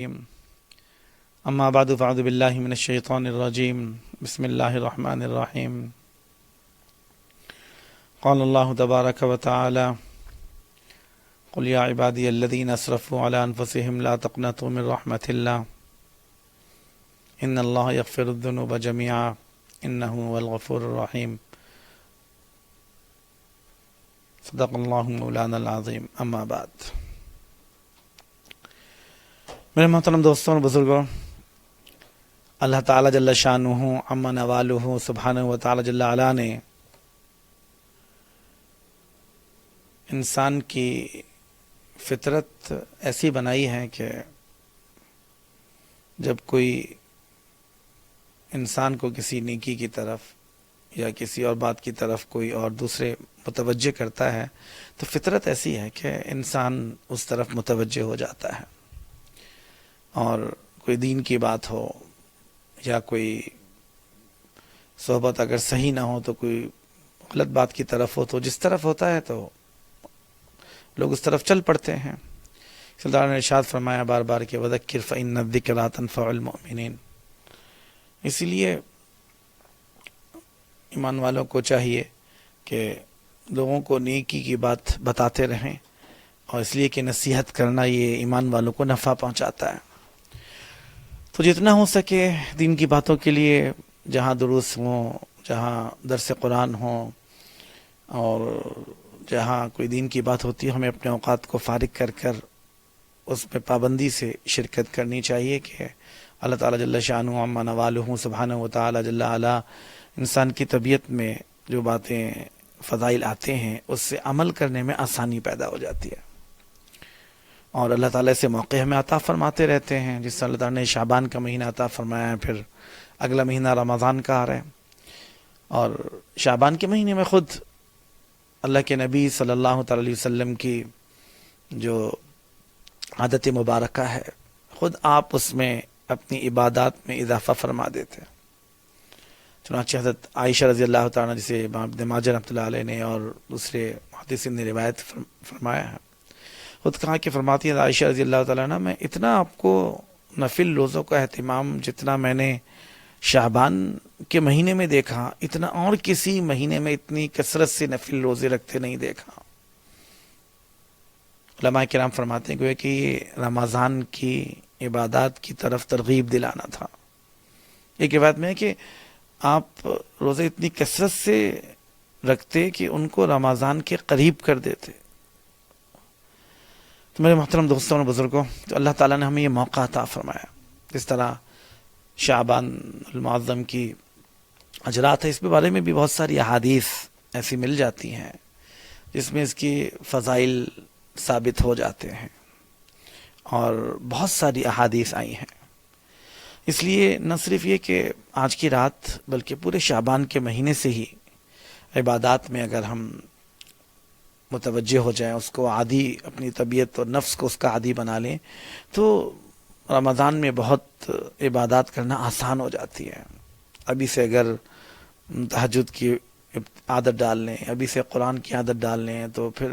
اما بعد فاعوذ باللہ من الشیطان الرجیم بسم اللہ الرحمن الرحیم قال اللہ تبارک و تعالی قل یا عبادی الذین اسرفوا علی انفسهم لا تقنطوا من رحمت اللہ ان اللہ یغفر الذنوب جميعا انہ هو الغفور الرحیم صدق اللہ مولانا العظیم. اما بعد، میرے محترم دوستوں اور بزرگوں، اللہ تعالیٰ جل شانہ عما نوالہ سبحانہ و تعالیٰ جل علا نے انسان کی فطرت ایسی بنائی ہے کہ جب کوئی انسان کو کسی نیکی کی طرف یا کسی اور بات کی طرف کوئی اور دوسرے متوجہ کرتا ہے تو فطرت ایسی ہے کہ انسان اس طرف متوجہ ہو جاتا ہے، اور کوئی دین کی بات ہو یا کوئی صحبت اگر صحیح نہ ہو تو کوئی غلط بات کی طرف ہو تو جس طرف ہوتا ہے تو لوگ اس طرف چل پڑتے ہیں. سلطان نے ارشاد فرمایا بار بار کہ وذکر فإن الذکرى تنفع المؤمنین. اسی لیے ایمان والوں کو چاہیے کہ لوگوں کو نیکی کی بات بتاتے رہیں، اور اس لیے کہ نصیحت کرنا یہ ایمان والوں کو نفع پہنچاتا ہے. تو جتنا ہو سکے دین کی باتوں کے لیے جہاں دروس ہوں، جہاں درس قرآن ہوں، اور جہاں کوئی دین کی بات ہوتی ہے، ہمیں اپنے اوقات کو فارغ کر کر اس میں پابندی سے شرکت کرنی چاہیے کہ اللہ تعالیٰ جل شانہ عما نوالہ سبحانہ و تعالیٰ جل علا انسان کی طبیعت میں جو باتیں فضائل آتے ہیں اس سے عمل کرنے میں آسانی پیدا ہو جاتی ہے، اور اللہ تعالیٰ سے موقع ہمیں عطا فرماتے رہتے ہیں. جس سے اللہ تعالیٰ نے شعبان کا مہینہ عطا فرمایا ہے، پھر اگلا مہینہ رمضان کا آ رہا ہے، اور شعبان کے مہینے میں خود اللہ کے نبی صلی اللہ تعالی علیہ وسلم کی جو عادت مبارکہ ہے، خود آپ اس میں اپنی عبادات میں اضافہ فرما دیتے ہیں. چنانچہ حضرت عائشہ رضی اللہ تعالیٰ جسے امام ابن ماجہ رحمۃ اللہ علیہ نے اور دوسرے محدثین نے روایت فرمایا ہے، خود کہا کہ فرماتی ہے عائشہ رضی اللہ تعالیٰ عنہ، میں اتنا آپ کو نفل روزوں کا اہتمام جتنا میں نے شعبان کے مہینے میں دیکھا، اتنا اور کسی مہینے میں اتنی کثرت سے نفل روزے رکھتے نہیں دیکھا. علماء کرام فرماتے ہیں کہ یہ رمضان کی عبادات کی طرف ترغیب دلانا تھا. ایک روایت میں ہے کہ آپ روزے اتنی کثرت سے رکھتے کہ ان کو رمضان کے قریب کر دیتے. تو میرے محترم دوستوں اور بزرگوں، تو اللہ تعالیٰ نے ہمیں یہ موقع عطا فرمایا. جس طرح شعبان المعظم کی اجرات ہے، اس کے بارے میں بھی بہت ساری احادیث ایسی مل جاتی ہیں جس میں اس کی فضائل ثابت ہو جاتے ہیں، اور بہت ساری احادیث آئی ہیں. اس لیے نہ صرف یہ کہ آج کی رات بلکہ پورے شعبان کے مہینے سے ہی عبادات میں اگر ہم متوجہ ہو جائیں، اس کو عادی، اپنی طبیعت اور نفس کو اس کا عادی بنا لیں، تو رمضان میں بہت عبادات کرنا آسان ہو جاتی ہے. ابھی سے اگر تہجد کی عادت ڈال لیں، ابھی سے قرآن کی عادت ڈال لیں، تو پھر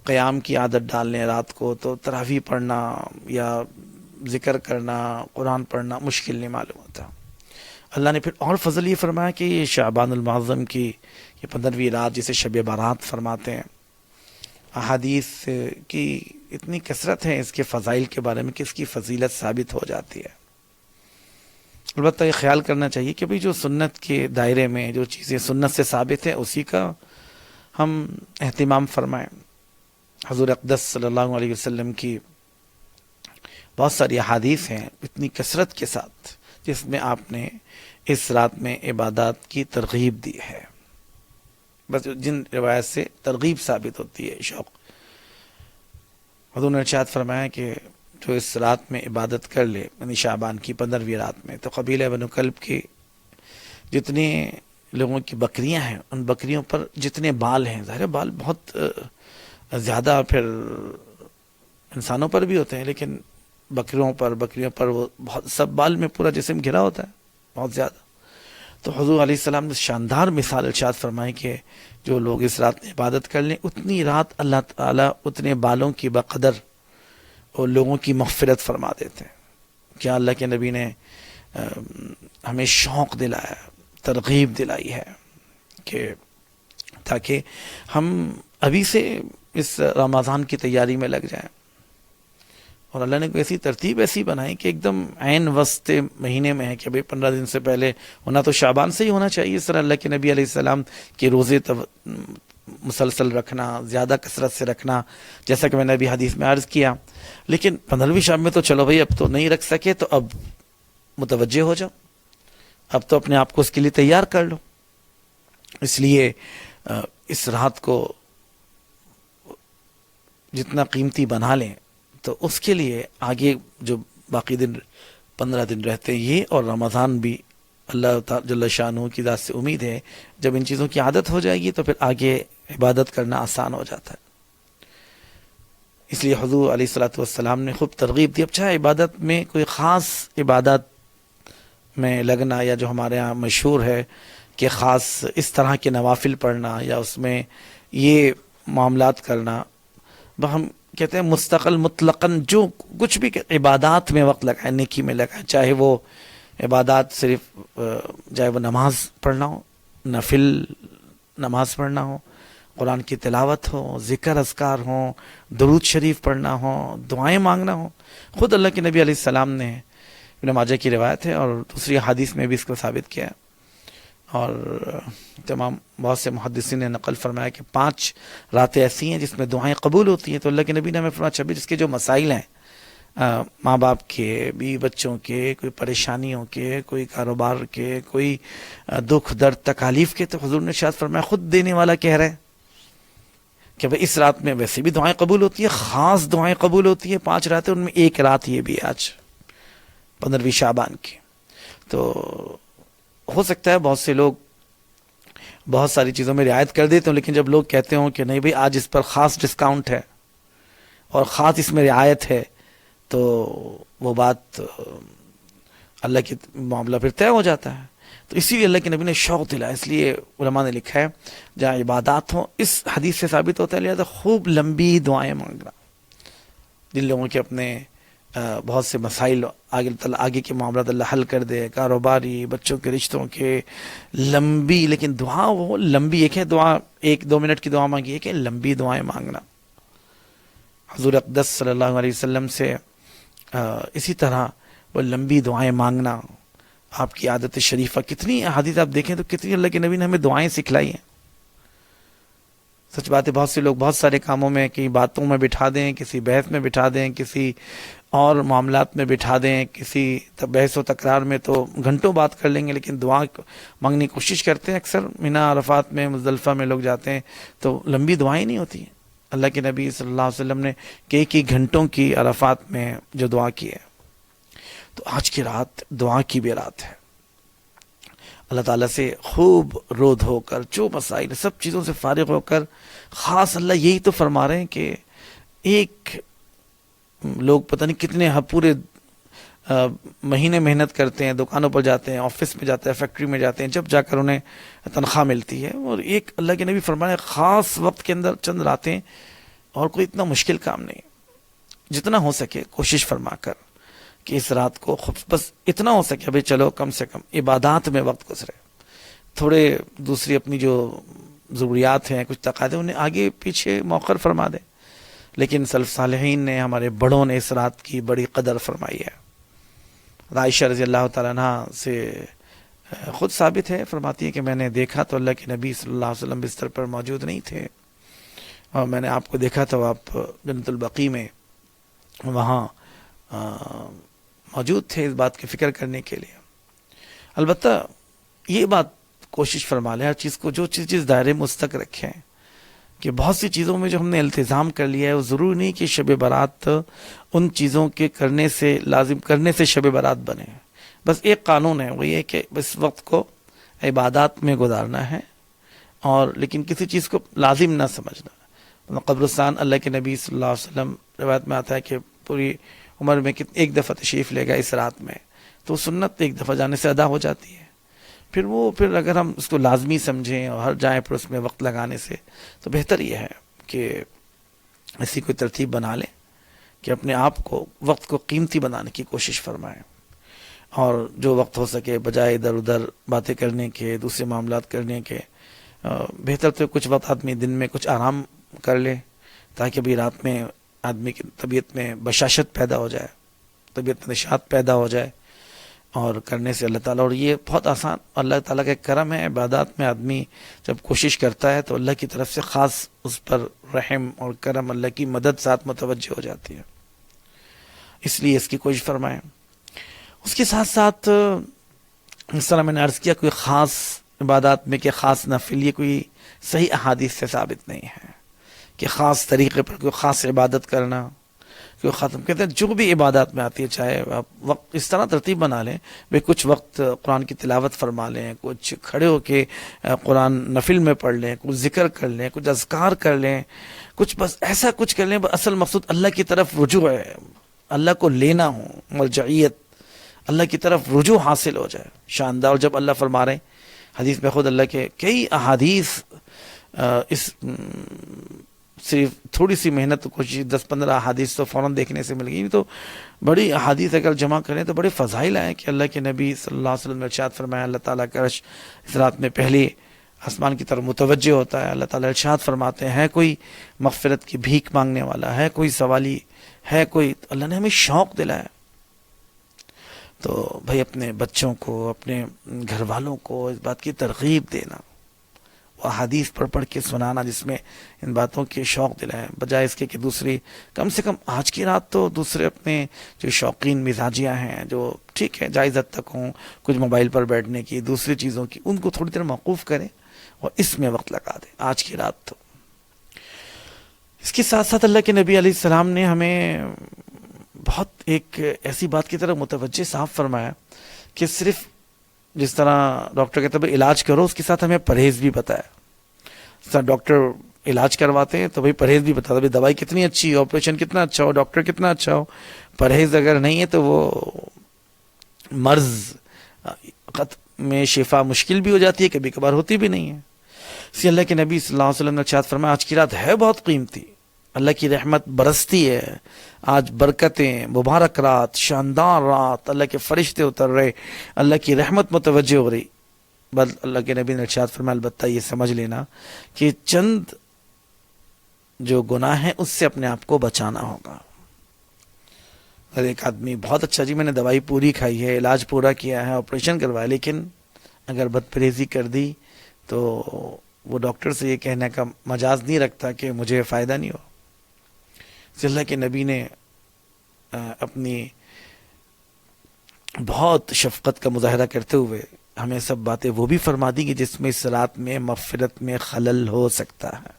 قیام کی عادت ڈال لیں رات کو، تو تراویح پڑھنا یا ذکر کرنا، قرآن پڑھنا مشکل نہیں معلوم ہوتا. اللہ نے پھر اور فضل یہ فرمایا کہ یہ شعبان المعظم کی یہ 15ویں رات جسے شب بارات فرماتے ہیں، احادیث کی اتنی کثرت ہے اس کے فضائل کے بارے میں کہ اس کی فضیلت ثابت ہو جاتی ہے. البتہ یہ خیال کرنا چاہیے کہ بھئی جو سنت کے دائرے میں جو چیزیں سنت سے ثابت ہیں اسی کا ہم اہتمام فرمائیں. حضور اقدس صلی اللہ علیہ وسلم کی بہت ساری احادیث ہیں اتنی کثرت کے ساتھ جس میں آپ نے اس رات میں عبادات کی ترغیب دی ہے. بس جن روایت سے ترغیب ثابت ہوتی ہے، شوق. حضور نے ارشاد فرمایا کہ جو اس رات میں عبادت کر لے، یعنی شعبان کی 15ویں رات میں، تو قبیلہ بنو کلب کی جتنے لوگوں کی بکریاں ہیں ان بکریوں پر جتنے بال ہیں، ظاہر بال بہت زیادہ پھر انسانوں پر بھی ہوتے ہیں، لیکن بکریوں پر وہ بہت سب بال میں پورا جسم گھرا ہوتا ہے بہت زیادہ. تو حضور علیہ السلام نے شاندار مثال ارشاد فرمائی کہ جو لوگ اس رات میں عبادت کر لیں، اتنی رات اللہ تعالیٰ اتنے بالوں کی بقدر وہ لوگوں کی مغفرت فرما دیتے ہیں. کیا اللہ کے نبی نے ہمیں شوق دلایا, ترغیب دلائی ہے کہ تاکہ ہم ابھی سے اس رمضان کی تیاری میں لگ جائیں. اور اللہ نے کوئی ایسی ترتیب ایسی بنائی کہ ایک دم عین وسط مہینے میں ہے کہ بھئی 15 دن سے پہلے ہونا تو شعبان سے ہی ہونا چاہیے. اس طرح اللہ کے نبی علیہ السلام کے روزے مسلسل رکھنا, زیادہ کثرت سے رکھنا, جیسا کہ میں نے ابھی حدیث میں عرض کیا. لیکن 15ویں شب میں تو چلو بھئی اب تو نہیں رکھ سکے تو اب متوجہ ہو جاؤ, اب تو اپنے آپ کو اس کے لیے تیار کر لو. اس لیے اس رات کو جتنا قیمتی بنا لیں تو اس کے لیے آگے جو باقی دن 15 دن رہتے ہیں یہ اور رمضان بھی اللہ تعالی جل شانہ کی ذات سے امید ہے جب ان چیزوں کی عادت ہو جائے گی تو پھر آگے عبادت کرنا آسان ہو جاتا ہے. اس لیے حضور علیہ الصلوۃ والسلام نے خوب ترغیب دی. اب چاہے عبادت میں کوئی خاص عبادت میں لگنا یا جو ہمارے ہاں مشہور ہے کہ خاص اس طرح کے نوافل پڑھنا یا اس میں یہ معاملات کرنا, ہم کہتے ہیں مستقل مطلقاً جو کچھ بھی عبادات میں وقت لگائے, نیکی میں لگائے, چاہے وہ عبادات صرف چاہے وہ نماز پڑھنا ہو, نفل نماز پڑھنا ہو, قرآن کی تلاوت ہو, ذکر اذکار ہوں, درود شریف پڑھنا ہو, دعائیں مانگنا ہو. خود اللہ کے نبی علیہ السلام نے, ابن ماجہ کی روایت ہے اور دوسری حدیث میں بھی اس کو ثابت کیا ہے اور تمام بہت سے محدثین نے نقل فرمایا کہ 5 راتیں ایسی ہیں جس میں دعائیں قبول ہوتی ہیں. تو اللہ کے نبی نے ہمیں فرمایا 26 کے جو مسائل ہیں ماں باپ کے, بیوی بچوں کے, کوئی پریشانیوں کے, کوئی کاروبار کے, کوئی دکھ درد تکالیف کے, تو حضور نے ارشاد فرمایا خود دینے والا کہہ رہے کہ بھئی اس رات میں ویسے بھی دعائیں قبول ہوتی ہیں, خاص دعائیں قبول ہوتی ہیں. 5 راتیں ان میں ایک رات یہ بھی آج 15ویں شعبان کی. تو ہو سکتا ہے بہت سے لوگ بہت ساری چیزوں میں رعایت کر دیتے ہوں, لیکن جب لوگ کہتے ہوں کہ نہیں بھئی آج اس پر خاص ڈسکاؤنٹ ہے اور خاص اس میں رعایت ہے تو وہ بات اللہ کی معاملہ پھر طے ہو جاتا ہے. تو اسی لیے اللہ کے نبی نے شوق دلایا. اس لیے علماء نے لکھا ہے جہاں عبادات ہوں, اس حدیث سے ثابت ہوتا ہے لہذا خوب لمبی دعائیں مانگنا. جن لوگوں کے اپنے بہت سے مسائل آگے کے معاملات اللہ حل کر دے, کاروباری, بچوں کے رشتوں کے, لمبی, لیکن دعا وہ لمبی ایک ہے, دعا 1-2 منٹ کی دعا مانگی, ایک ہے لمبی دعائیں مانگنا. حضور اقدس صلی اللہ علیہ وسلم سے اسی طرح وہ لمبی دعائیں مانگنا آپ کی عادت شریفہ. کتنی حدیث آپ دیکھیں تو کتنی اللہ کے نبی نے ہمیں دعائیں سکھلائی ہیں. سچ بات ہے بہت سے لوگ بہت سارے کاموں میں, کہیں باتوں میں بٹھا دیں, کسی بحث میں بٹھا دیں, کسی اور معاملات میں بٹھا دیں, کسی بحث و تکرار میں تو گھنٹوں بات کر لیں گے, لیکن دعا مانگنے کی کوشش کرتے ہیں. اکثر مینا عرفات میں, مزدلفہ میں لوگ جاتے ہیں تو لمبی دعائیں نہیں ہوتی ہیں. اللہ کے نبی صلی اللہ علیہ وسلم نے کئی گھنٹوں کی عرفات میں جو دعا کی ہے. تو آج کی رات دعا کی بھی رات ہے. اللہ تعالیٰ سے خوب رو دھو کر جو مسائل سب چیزوں سے فارغ ہو کر, خاص اللہ یہی تو فرما رہے ہیں کہ ایک لوگ پتہ نہیں کتنے پورے مہینے محنت کرتے ہیں, دکانوں پر جاتے ہیں, آفس میں جاتے ہیں, فیکٹری میں جاتے ہیں, جب جا کر انہیں تنخواہ ملتی ہے. اور ایک اللہ کے نبی فرمایا خاص وقت کے اندر چند راتیں, اور کوئی اتنا مشکل کام نہیں, جتنا ہو سکے کوشش فرما کر کہ اس رات کو بس اتنا ہو سکے ابھی چلو کم سے کم عبادات میں وقت گزرے, تھوڑے دوسری اپنی جو ضروریات ہیں, کچھ تقاضے انہیں آگے پیچھے مؤخر فرما دیں. لیکن سلف صالحین نے, ہمارے بڑوں نے اس رات کی بڑی قدر فرمائی ہے. عائشہ رضی اللہ تعالیٰ عنہ سے خود ثابت ہے, فرماتی ہے کہ میں نے دیکھا تو اللہ کے نبی صلی اللہ علیہ وسلم بستر پر موجود نہیں تھے, اور میں نے آپ کو دیکھا تو آپ جنت البقیع میں وہاں موجود تھے اس بات کی فکر کرنے کے لیے. البتہ یہ بات کوشش فرما لیں ہر چیز کو جو چیز دائرے مستق رکھیں کہ بہت سی چیزوں میں جو ہم نے التزام کر لیا ہے وہ ضروری نہیں کہ شب برات ان چیزوں کے کرنے سے لازم کرنے سے شب برات بنے. بس ایک قانون ہے, وہ یہ کہ اس وقت کو عبادات میں گزارنا ہے, اور لیکن کسی چیز کو لازم نہ سمجھنا. قبرستان اللہ کے نبی صلی اللہ علیہ وسلم روایت میں آتا ہے کہ پوری عمر میں ایک دفعہ تشریف لے گا اس رات میں, تو سنت ایک دفعہ جانے سے ادا ہو جاتی ہے. پھر اگر ہم اس کو لازمی سمجھیں اور ہر جائیں پر اس میں وقت لگانے سے, تو بہتر یہ ہے کہ ایسی کوئی ترتیب بنا لیں کہ اپنے آپ کو وقت کو قیمتی بنانے کی کوشش فرمائیں، اور جو وقت ہو سکے بجائے ادھر ادھر باتیں کرنے کے، دوسرے معاملات کرنے کے، بہتر تو کچھ وقت آدمی دن میں کچھ آرام کر لے، تاکہ بھی رات میں آدمی کی طبیعت میں بشاشت پیدا ہو جائے، طبیعت میں نشاط پیدا ہو جائے، اور کرنے سے اللہ تعالیٰ، اور یہ بہت آسان اللہ تعالیٰ کا کرم ہے، عبادات میں آدمی جب کوشش کرتا ہے تو اللہ کی طرف سے خاص اس پر رحم اور کرم، اللہ کی مدد ساتھ متوجہ ہو جاتی ہے، اس لیے اس کی کوشش فرمائیں۔ اس کے ساتھ ساتھ اس طرح میں نے عرض کیا، کوئی خاص عبادات میں کہ خاص نفل، یہ کوئی صحیح احادیث سے ثابت نہیں ہے کہ خاص طریقے پر کوئی خاص عبادت کرنا، کوئی ختم کہتے ہیں جو بھی عبادات میں آتی ہے، چاہے آپ وقت اس طرح ترتیب بنا لیں، بھئی کچھ وقت قرآن کی تلاوت فرما لیں، کچھ کھڑے ہو کے قرآن نفل میں پڑھ لیں، کچھ ذکر کر لیں، کچھ اذکار کر لیں، کچھ بس ایسا کچھ کر لیں، اصل مقصود اللہ کی طرف رجوع ہے، اللہ کو لینا ہو، مرجعیت، اللہ کی طرف رجوع حاصل ہو جائے، شاندار۔ اور جب اللہ فرما رہے ہیں حدیث میں، خود اللہ کے کئی احادیث، اس صرف تھوڑی سی محنت کوشش 10-15 احادیث تو فوراً دیکھنے سے مل گئی، تو بڑی احادیث اگر جمع کریں تو بڑے فضائل ہیں کہ اللہ کے نبی صلی اللہ علیہ وسلم نے ارشاد فرمایا، اللہ تعالیٰ کا عرش اس رات میں پہلی آسمان کی طرف متوجہ ہوتا ہے، اللہ تعالیٰ ارشاد فرماتے ہیں کوئی مغفرت کی بھیک مانگنے والا ہے، کوئی سوالی ہے، کوئی، اللہ نے ہمیں شوق دلایا۔ تو بھائی اپنے بچوں کو، اپنے گھر والوں کو اس بات کی ترغیب دینا، وہ حدیث پڑھ کے سنانا جس میں ان باتوں کے شوق دلائیں، بجائے اس کے کہ دوسری، کم سے کم آج کی رات تو دوسرے اپنے جو شوقین مزاجیاں ہیں، جو ٹھیک ہے جائز حد تک ہوں، کچھ موبائل پر بیٹھنے کی، دوسری چیزوں کی، ان کو تھوڑی دیر موقوف کریں اور اس میں وقت لگا دیں آج کی رات۔ تو اس کے ساتھ ساتھ اللہ کے نبی علیہ السلام نے ہمیں بہت ایک ایسی بات کی طرف متوجہ صاحب فرمایا کہ صرف جس طرح ڈاکٹر کہتے ہیں علاج کرو، اس کے ساتھ ہمیں پرہیز بھی بتایا۔ ڈاکٹر علاج کرواتے ہیں تو بھائی پرہیز بھی بتا دو، دوائی کتنی اچھی ہو، آپریشن کتنا اچھا ہو، ڈاکٹر کتنا اچھا ہو، پرہیز اگر نہیں ہے تو وہ مرض میں شفا مشکل بھی ہو جاتی ہے، کبھی کبھار ہوتی بھی نہیں ہے۔ اسی اللہ کے نبی صلی اللہ علیہ وسلم نے ارشاد فرمایا، آج کی رات ہے بہت قیمتی، اللہ کی رحمت برستی ہے، آج برکتیں، مبارک رات، شاندار رات، اللہ کے فرشتے اتر رہے، اللہ کی رحمت متوجہ ہو رہی۔ بس اللہ کے نبی نے ارشاد فرمایا، البتہ یہ سمجھ لینا کہ چند جو گناہ ہیں اس سے اپنے آپ کو بچانا ہوگا۔ اگر ایک آدمی بہت اچھا، جی میں نے دوائی پوری کھائی ہے، علاج پورا کیا ہے، آپریشن کروایا، لیکن اگر بد پرہیزی کر دی تو وہ ڈاکٹر سے یہ کہنے کا مجاز نہیں رکھتا کہ مجھے فائدہ نہیں ہو۔ اللہ کے نبی نے اپنی بہت شفقت کا مظاہرہ کرتے ہوئے ہمیں سب باتیں وہ بھی فرما دی کہ جس میں اس رات میں مغفرت میں خلل ہو سکتا ہے۔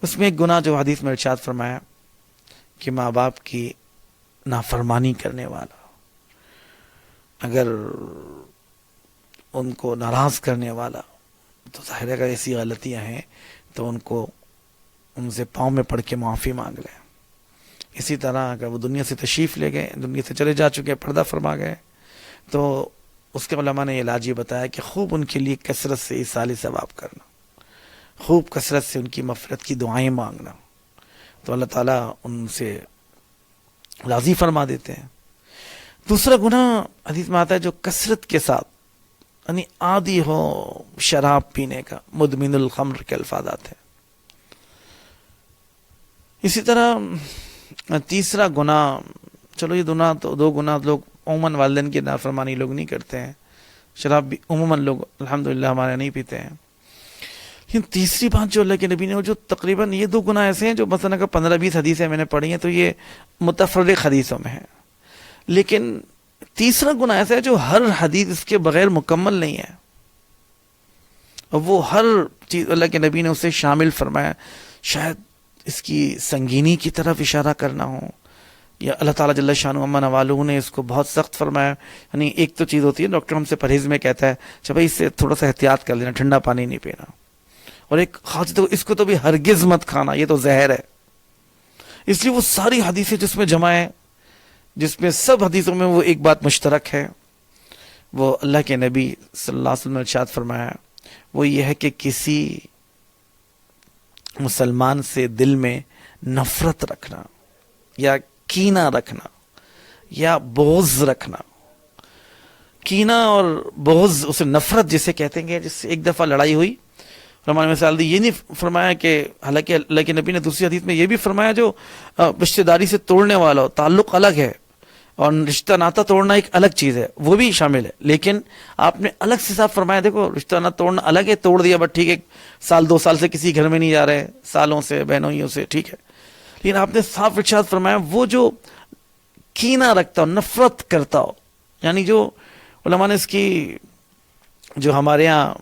اس میں ایک گناہ جو حدیث میں ارشاد فرمایا کہ ماں باپ کی نافرمانی کرنے والا، اگر ان کو ناراض کرنے والا، تو ظاہر ہے اگر ایسی غلطیاں ہیں تو ان سے پاؤں میں پڑھ کے معافی مانگ لیں۔ اسی طرح اگر وہ دنیا سے تشریف لے گئے، دنیا سے چلے جا چکے، پردہ فرما گئے، تو اس کے علماء نے علاج یہ بتایا کہ خوب ان کے لیے کثرت سے ایصال ثواب کرنا، خوب کثرت سے ان کی مغفرت کی دعائیں مانگنا، تو اللہ تعالیٰ ان سے راضی فرما دیتے ہیں۔ دوسرا گناہ حدیث میں آتا ہے جو کثرت کے ساتھ، یعنی عادی ہو شراب پینے کا، مدمن الخمر کے الفاظ آتے ہیں۔ اسی طرح تیسرا گناہ، چلو یہ دو گناہ لوگ عموماً والدین کی نافرمانی لوگ نہیں کرتے ہیں، شراب بھی عموماً لوگ الحمدللہ ہمارے نہیں پیتے ہیں، لیکن تیسری بات جو اللہ کے نبی نے، جو تقریباً یہ دو گناہ ایسے ہیں جو مثلا اگر 15-20 حدیثیں میں نے پڑھی ہیں تو یہ متفرق حدیثوں میں ہیں، لیکن تیسرا گناہ ایسا ہے جو ہر حدیث اس کے بغیر مکمل نہیں ہے، اور وہ ہر چیز اللہ کے نبی نے اسے شامل فرمایا، شاید اس کی سنگینی کی طرف اشارہ کرنا ہو، یا اللہ تعالیٰ جل شانہ عما نوالہ نے اس کو بہت سخت فرمایا۔ یعنی ایک تو چیز ہوتی ہے ڈاکٹر ہم سے پرہیز میں کہتا ہے اچھا بھائی اس سے تھوڑا سا احتیاط کر لینا، ٹھنڈا پانی نہیں پینا، اور ایک خاص تو اس کو تو بھی ہرگز مت کھانا، یہ تو زہر ہے۔ اس لیے وہ ساری حدیثیں جس میں جمع ہے، جس میں سب حدیثوں میں وہ ایک بات مشترک ہے، وہ اللہ کے نبی صلی اللہ علیہ وسلم نے ارشاد فرمایا، وہ یہ ہے کہ کسی مسلمان سے دل میں نفرت رکھنا، یا کینہ رکھنا یا بغض رکھنا. کینہ اور بغض اسے نفرت جسے کہتے ہیں, جس سے ایک دفعہ لڑائی ہوئی, فرمان مثال دی. یہ نہیں فرمایا کہ, حالانکہ اللہ کے نبی نے دوسری حدیث میں یہ بھی فرمایا جو رشتہ داری سے توڑنے والا ہو, تعلق الگ ہے اور رشتہ ناتا توڑنا ایک الگ چیز ہے, وہ بھی شامل ہے. لیکن آپ نے الگ سے صاف فرمایا, دیکھو رشتہ ناتا توڑنا الگ ہے, توڑ دیا بٹ ٹھیک ہے, سال 2 سال سے کسی گھر میں نہیں جا رہے, سالوں سے بہنوئیوں سے, ٹھیک ہے. لیکن آپ نے صاف ارشاد فرمایا وہ جو کینہ رکھتا ہو, نفرت کرتا ہو, یعنی جو علماء نے اس کی جو ہمارے ہاں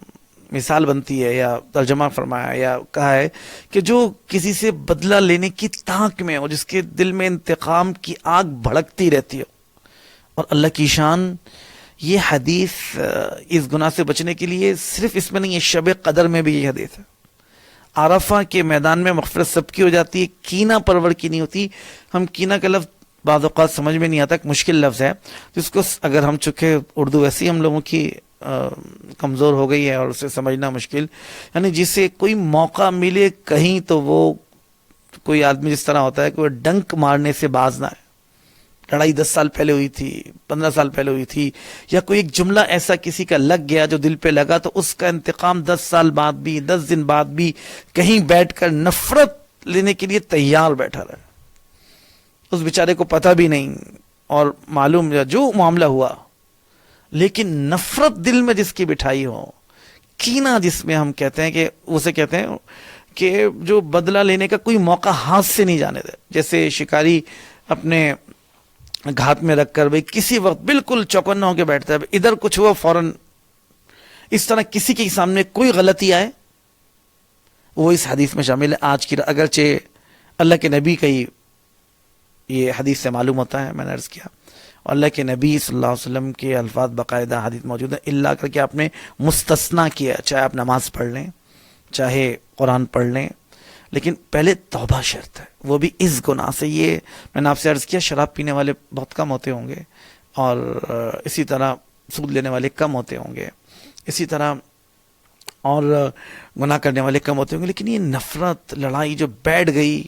مثال بنتی ہے یا ترجمہ فرمایا یا کہا ہے کہ جو کسی سے بدلہ لینے کی تاک میں ہو, جس کے دل میں انتقام کی آگ بھڑکتی رہتی ہو. اور اللہ کی شان یہ حدیث اس گناہ سے بچنے کے لیے صرف اس میں نہیں ہے, شب قدر میں بھی یہ حدیث ہے. عرفہ کے میدان میں مغفرت سب کی ہو جاتی ہے, کینہ پرور کی نہیں ہوتی. ہم کینہ کا لفظ بعض اوقات سمجھ میں نہیں آتا, ایک مشکل لفظ ہے جس کو اگر ہم چکے اردو ویسی ہم لوگوں کی کمزور ہو گئی ہے اور اسے سمجھنا مشکل, یعنی جسے کوئی موقع ملے کہیں تو وہ کوئی آدمی جس طرح ہوتا ہے کہ وہ ڈنک مارنے سے باز نہ ہے. لڑائی 10 سال پہلے ہوئی تھی, 15 سال پہلے ہوئی تھی, یا کوئی ایک جملہ ایسا کسی کا لگ گیا جو دل پہ لگا, تو اس کا انتقام 10 سال بعد بھی, 10 دن بعد بھی کہیں بیٹھ کر نفرت لینے کے لیے تیار بیٹھا رہا. اس بیچارے کو پتہ بھی نہیں اور معلوم جو معاملہ ہوا, لیکن نفرت دل میں جس کی بٹھائی ہو, کینہ جس میں ہم کہتے ہیں کہ اسے کہتے ہیں کہ جو بدلہ لینے کا کوئی موقع ہاتھ سے نہیں جانے دے. جیسے شکاری اپنے گھات میں رکھ کر بھئی کسی وقت بالکل چوکنا ہو کے بیٹھتا ہے, ادھر کچھ ہوا فوراً, اس طرح کسی کے سامنے کوئی غلطی آئے وہ اس حدیث میں شامل ہے. آج کی اگرچہ اللہ کے نبی کا ہی یہ حدیث سے معلوم ہوتا ہے, میں نے عرض کیا, اور اللہ کے نبی صلی اللہ علیہ وسلم کے الفاظ باقاعدہ حدیث موجود ہیں, اللہ کر کے آپ نے مستثنا کیا, چاہے آپ نماز پڑھ لیں چاہے قرآن پڑھ لیں, لیکن پہلے توبہ شرط ہے, وہ بھی اس گناہ سے. یہ میں نے آپ سے عرض کیا شراب پینے والے بہت کم ہوتے ہوں گے, اور اسی طرح سود لینے والے کم ہوتے ہوں گے, اسی طرح اور گناہ کرنے والے کم ہوتے ہوں گے, لیکن یہ نفرت, لڑائی جو بیٹھ گئی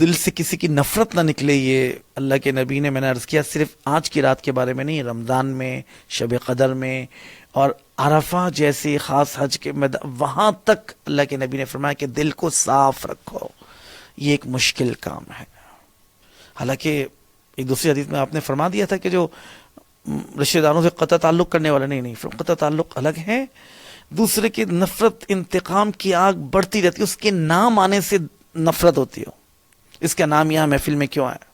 دل سے, کسی کی نفرت نہ نکلے, یہ اللہ کے نبی نے, میں نے عرض کیا صرف آج کی رات کے بارے میں نہیں, رمضان میں, شب قدر میں, اور عرفہ جیسے خاص حج کے وہاں تک اللہ کے نبی نے فرمایا کہ دل کو صاف رکھو. یہ ایک مشکل کام ہے. حالانکہ ایک دوسری حدیث میں آپ نے فرما دیا تھا کہ جو رشتہ داروں سے قطع تعلق کرنے والا نہیں, قطع تعلق الگ ہے, دوسرے کی نفرت, انتقام کی آگ بڑھتی رہتی ہے, اس کے نام آنے سے نفرت ہوتی ہو, اس کا نام یہاں محفل میں کیوں آیا,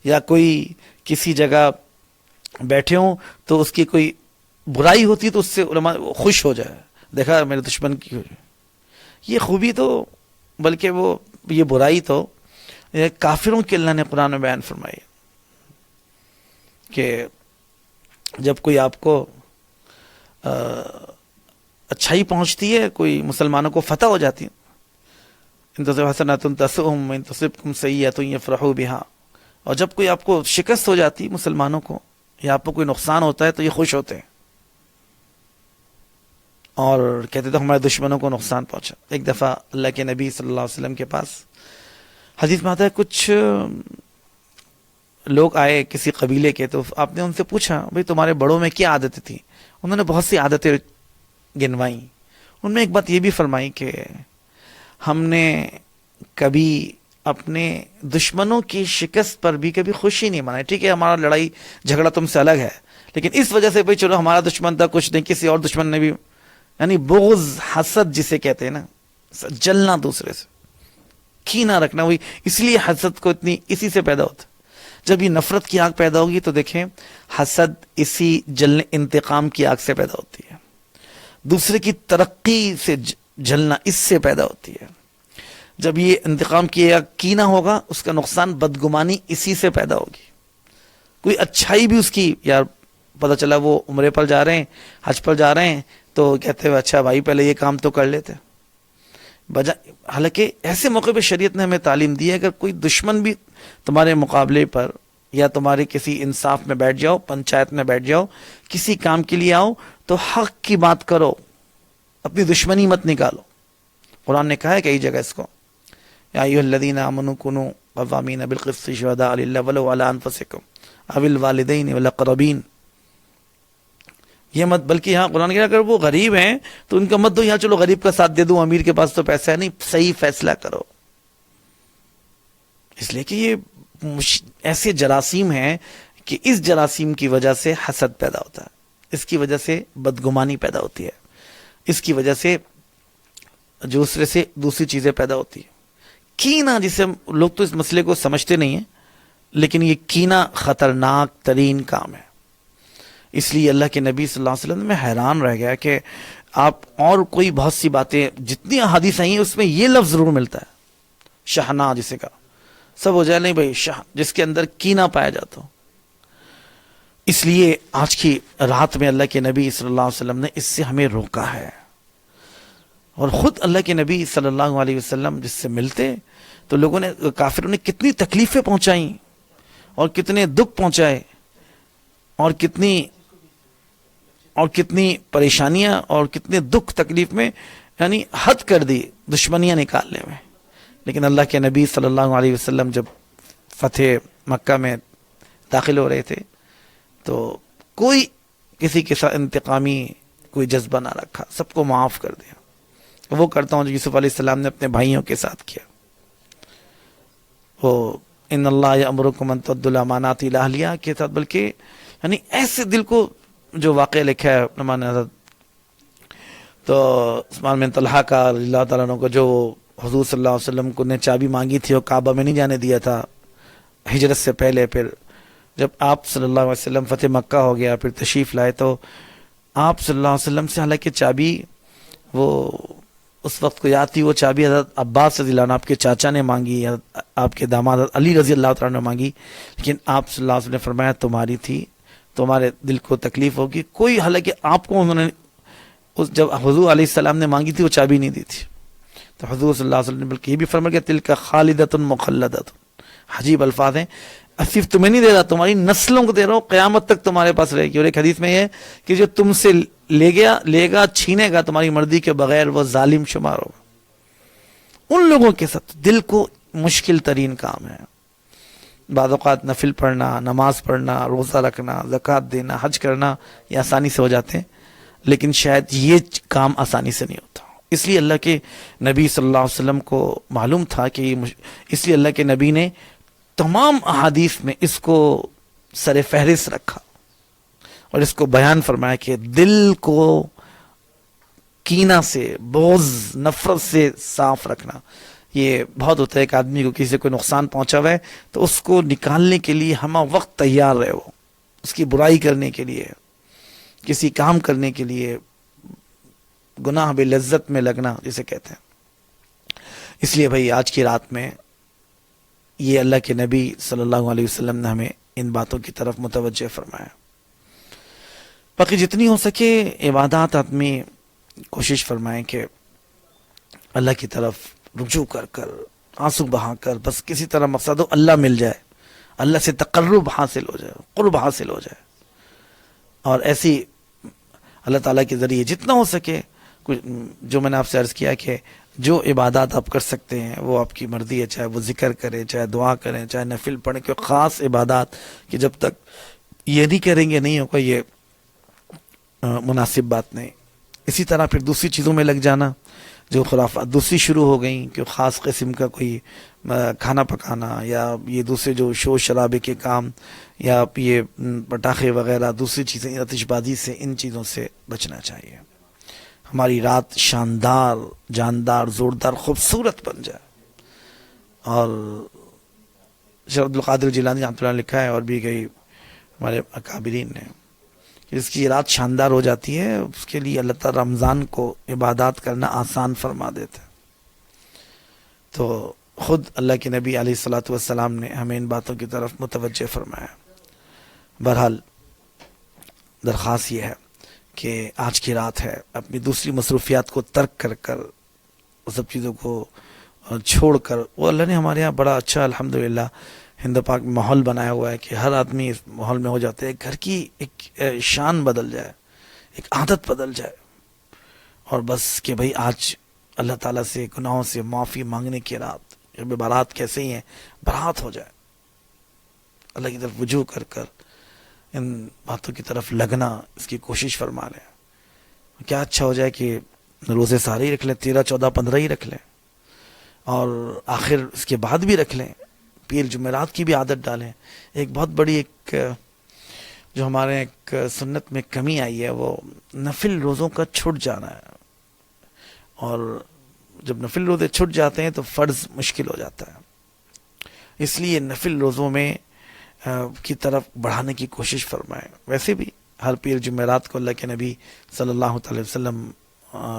یا کوئی کسی جگہ بیٹھے ہوں تو اس کی کوئی برائی ہوتی تو اس سے علماء خوش ہو جائے, دیکھا میرے دشمن کی ہو جائے. یہ خوبی تو, بلکہ وہ یہ برائی تو کافروں کے اللہ نے قرآن میں بیان فرمائی کہ جب کوئی آپ کو اچھائی پہنچتی ہے, کوئی مسلمانوں کو فتح ہو جاتی ہے, ان تصب حسنات تسؤہم ان تصبکم سیئۃ یفرحوا بہا, اور جب کوئی آپ کو شکست ہو جاتی مسلمانوں کو, یا آپ کو کوئی نقصان ہوتا ہے تو یہ خوش ہوتے ہیں اور کہتے تھے ہمارے دشمنوں کو نقصان پہنچا. ایک دفعہ اللہ کے نبی صلی اللہ علیہ وسلم کے پاس حدیث میں آتا ہے کچھ لوگ آئے کسی قبیلے کے, تو آپ نے ان سے پوچھا بھئی تمہارے بڑوں میں کیا عادتیں تھیں. انہوں نے بہت سی عادتیں گنوائیں. ان میں ایک بات یہ بھی فرمائی کہ ہم نے کبھی اپنے دشمنوں کی شکست پر بھی کبھی خوشی نہیں منائی. ٹھیک ہے ہمارا لڑائی جھگڑا تم سے الگ ہے, لیکن اس وجہ سے بھئی چلو ہمارا دشمن تھا, کچھ نہیں, کسی اور دشمن نے بھی, یعنی بغض, حسد جسے کہتے ہیں نا, جلنا دوسرے سے, کینہ رکھنا, وہی اس لیے حسد کو اتنی اسی سے پیدا ہوتا. جب یہ نفرت کی آگ پیدا ہوگی تو دیکھیں حسد اسی جلنے انتقام کی آگ سے پیدا ہوتی ہے, دوسرے کی ترقی سے جلنا اس سے پیدا ہوتی ہے. جب یہ انتقام کی آگ کینہ ہوگا, اس کا نقصان بدگمانی اسی سے پیدا ہوگی. کوئی اچھائی بھی اس کی, یار پتہ چلا وہ عمرے پر جا رہے ہیں, حج پر جا رہے ہیں, تو کہتے ہیں اچھا بھائی پہلے یہ کام تو کر لیتے. حالانکہ ایسے موقع پہ شریعت نے ہمیں تعلیم دی ہے اگر کوئی دشمن بھی تمہارے مقابلے پر یا تمہارے کسی انصاف میں بیٹھ جاؤ, پنچایت میں بیٹھ جاؤ, کسی کام کے لیے آؤ, تو حق کی بات کرو, اپنی دشمنی مت نکالو. قرآن نے کہا ہے کئی جگہ اس کو, یا ایھا الذین آمنوا کونوا قوامین بالقسط شہداء للہ ولو علی انفسکم او الوالدین والاقربین. یہ مت، بلکہ یہاں قرآن کہ اگر وہ غریب ہیں تو ان کا مت دو، یہاں چلو غریب کا ساتھ دے دوں، امیر کے پاس تو پیسہ ہے نہیں. صحیح فیصلہ کرو، اس لیے کہ یہ ایسے جراثیم ہیں کہ اس جراثیم کی وجہ سے حسد پیدا ہوتا ہے، اس کی وجہ سے بدگمانی پیدا ہوتی ہے، اس کی وجہ سے دوسرے سے دوسری چیزیں پیدا ہوتی ہیں. کینہ، جسے لوگ تو اس مسئلے کو سمجھتے نہیں ہیں، لیکن یہ کینہ خطرناک ترین کام ہے. اس لیے اللہ کے نبی صلی اللہ علیہ وسلم میں حیران رہ گیا کہ آپ اور کوئی بہت سی باتیں جتنی احادیث آئی ہیں اس میں یہ لفظ ضرور ملتا ہے، شہنا جسے کہا. سب ہو جائے نہیں بھائی، شاہ جس کے اندر کینہ پایا جاتا ہو. اس لیے آج کی رات میں اللہ کے نبی صلی اللہ علیہ وسلم نے اس سے ہمیں روکا ہے. اور خود اللہ کے نبی صلی اللہ علیہ وسلم جس سے ملتے تو لوگوں نے، کافروں نے کتنی تکلیفیں پہنچائیں اور کتنے دکھ پہنچائے اور کتنی پریشانیاں اور کتنے دکھ تکلیف میں یعنی حد کر دی دشمنیاں نکالنے میں. لیکن اللہ کے نبی صلی اللہ علیہ وسلم جب فتح مکہ میں داخل ہو رہے تھے تو کوئی کسی کے ساتھ انتقامی کوئی جذبہ نہ رکھا، سب کو معاف کر دیا. وہ کرتا ہوں جو یوسف علیہ السلام نے اپنے بھائیوں کے ساتھ کیا. وہ ان اللہ یأمرکم ان تؤدوا الامانات الی اہلہا کے ساتھ، بلکہ یعنی ایسے دل کو جو واقعہ لکھا ہے نمان حضرت تو عثمان بن طلحہ کا رضی اللہ تعالیٰ عنہ کو، جو حضور صلی اللہ علیہ وسلم کو نے چابی مانگی تھی اور کعبہ میں نہیں جانے دیا تھا ہجرت سے پہلے. پھر جب آپ صلی اللہ علیہ وسلم فتح مکہ ہو گیا، پھر تشریف لائے تو آپ صلی اللہ علیہ وسلم سے حالانکہ چابی وہ اس وقت کو یاد تھی، وہ چابی حضرت عباس رضی اللہ عنہ آپ کے چاچا نے مانگی، آپ کے داماد حضرت علی رضی اللہ تعالیٰ نے مانگی، لیکن آپ صلی اللہ علیہ وسلم نے فرمایا تمہاری تھی، تمہارے دل کو تکلیف ہوگی. کوئی، حالانکہ آپ کو انہوں نے جب حضور علیہ السلام نے مانگی تھی وہ چابی نہیں دی تھی، تو حضور صلی اللہ علیہ وسلم نے بلکہ یہ بھی فرمایا کہ تلک خالدۃ مخلدۃ. عجیب الفاظ ہیں، صرف تمہیں نہیں دے رہا، تمہاری نسلوں کو دے رہا ہوں، قیامت تک تمہارے پاس رہے گی. اور ایک حدیث میں یہ ہے کہ جو تم سے لے گا چھینے گا تمہاری مرضی کے بغیر، وہ ظالم شمار ہوگا. ان لوگوں کے ساتھ دل کو مشکل ترین کام ہے. بعض اوقات نفل پڑھنا، نماز پڑھنا، روزہ رکھنا، زکوٰۃ دینا، حج کرنا یہ آسانی سے ہو جاتے ہیں، لیکن شاید یہ کام آسانی سے نہیں ہوتا. اس لیے اللہ کے نبی صلی اللہ علیہ وسلم کو معلوم تھا کہ اس لیے اللہ کے نبی نے تمام احادیث میں اس کو سر فہرست رکھا اور اس کو بیان فرمایا کہ دل کو کینہ سے، بغض، نفرت سے صاف رکھنا. یہ بہت ہوتا ہے کہ آدمی کو کسی کو نقصان پہنچا ہوا ہے تو اس کو نکالنے کے لیے ہمہ وقت تیار رہے، وہ اس کی برائی کرنے کے لیے، کسی کام کرنے کے لیے، گناہ بے لذت میں لگنا جسے کہتے ہیں. اس لیے بھائی آج کی رات میں یہ اللہ کے نبی صلی اللہ علیہ وسلم نے ہمیں ان باتوں کی طرف متوجہ فرمایا. باقی جتنی ہو سکے عبادات آدمی کوشش فرمائیں کہ اللہ کی طرف رجوع کر آنسو بہا کر، بس کسی طرح مقصد ہو اللہ مل جائے، اللہ سے تقرب حاصل ہو جائے، قرب حاصل ہو جائے. اور ایسی اللہ تعالیٰ کے ذریعے جتنا ہو سکے، جو میں نے آپ سے عرض کیا کہ جو عبادات آپ کر سکتے ہیں وہ آپ کی مرضی ہے، چاہے وہ ذکر کریں، چاہے دعا کریں، چاہے نفل پڑھیں، کہ خاص عبادات کہ جب تک یہ نہیں کریں گے نہیں ہوگا، یہ مناسب بات نہیں. اسی طرح پھر دوسری چیزوں میں لگ جانا، جو خرافات دوسری شروع ہو گئیں کہ خاص قسم کا کوئی کھانا پکانا یا یہ دوسرے جو شور شرابے کے کام یا یہ پٹاخے وغیرہ دوسری چیزیں، آتش بازی سے، ان چیزوں سے بچنا چاہیے. ہماری رات شاندار، جاندار، زوردار، خوبصورت بن جائے. اور شیخ عبد القادر جیلانی رحمۃ اللہ نے لکھا ہے، اور بھی کئی ہمارے اکابرین نے، جس کی رات شاندار ہو جاتی ہے اس کے لیے اللہ تعالی رمضان کو عبادات کرنا آسان فرما دیتے. تو خود اللہ کے نبی علیہ الصلوۃ والسلام نے ہمیں ان باتوں کی طرف متوجہ فرمایا. بہرحال درخواست یہ ہے کہ آج کی رات ہے، اپنی دوسری مصروفیات کو ترک کر وہ سب چیزوں کو چھوڑ کر، وہ اللہ نے ہمارے یہاں بڑا اچھا الحمدللہ ہند پاک ماحول بنایا ہوا ہے کہ ہر آدمی اس ماحول میں ہو جاتے ہیں. گھر کی ایک شان بدل جائے، ایک عادت بدل جائے، اور بس کہ بھئی آج اللہ تعالیٰ سے گناہوں سے معافی مانگنے کی رات، یہ برات کیسے ہی ہیں، برات ہو جائے، اللہ کی طرف رجوع کر کر ان باتوں کی طرف لگنا، اس کی کوشش فرما لیں. کیا اچھا ہو جائے کہ روزے سارے ہی رکھ لیں، 13 14 15 ہی رکھ لیں، اور آخر اس کے بعد بھی رکھ لیں، پیر جمعرات کی بھی عادت ڈالیں. ایک بہت بڑی ایک جو ہمارے ایک سنت میں کمی آئی ہے وہ نفل روزوں کا چھٹ جانا ہے، اور جب نفل روزے چھٹ جاتے ہیں تو فرض مشکل ہو جاتا ہے. اس لیے نفل روزوں میں کی طرف بڑھانے کی کوشش فرمائیں. ویسے بھی ہر پیر جمعرات کو اللہ کے نبی صلی اللہ تعالی وسلم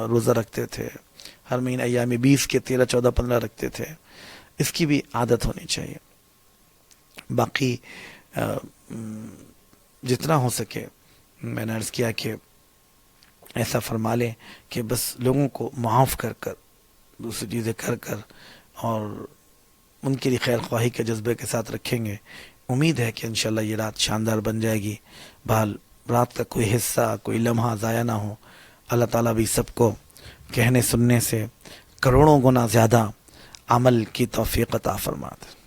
روزہ رکھتے تھے، ہر مہینہ ایام 20 کے 13 14 15 رکھتے تھے. اس کی بھی عادت ہونی چاہیے. باقی جتنا ہو سکے میں نے عرض کیا کہ ایسا فرما لیں کہ بس لوگوں کو معاف کر کر، دوسری چیزیں کر کر، اور ان کے لیے خیر خواہی کے جذبے کے ساتھ رکھیں گے. امید ہے کہ انشاءاللہ یہ رات شاندار بن جائے گی. بہرحال رات کا کوئی حصہ، کوئی لمحہ ضائع نہ ہو. اللہ تعالیٰ بھی سب کو کہنے سننے سے کروڑوں گنا زیادہ عمل کی توفیق عطا فرمائے.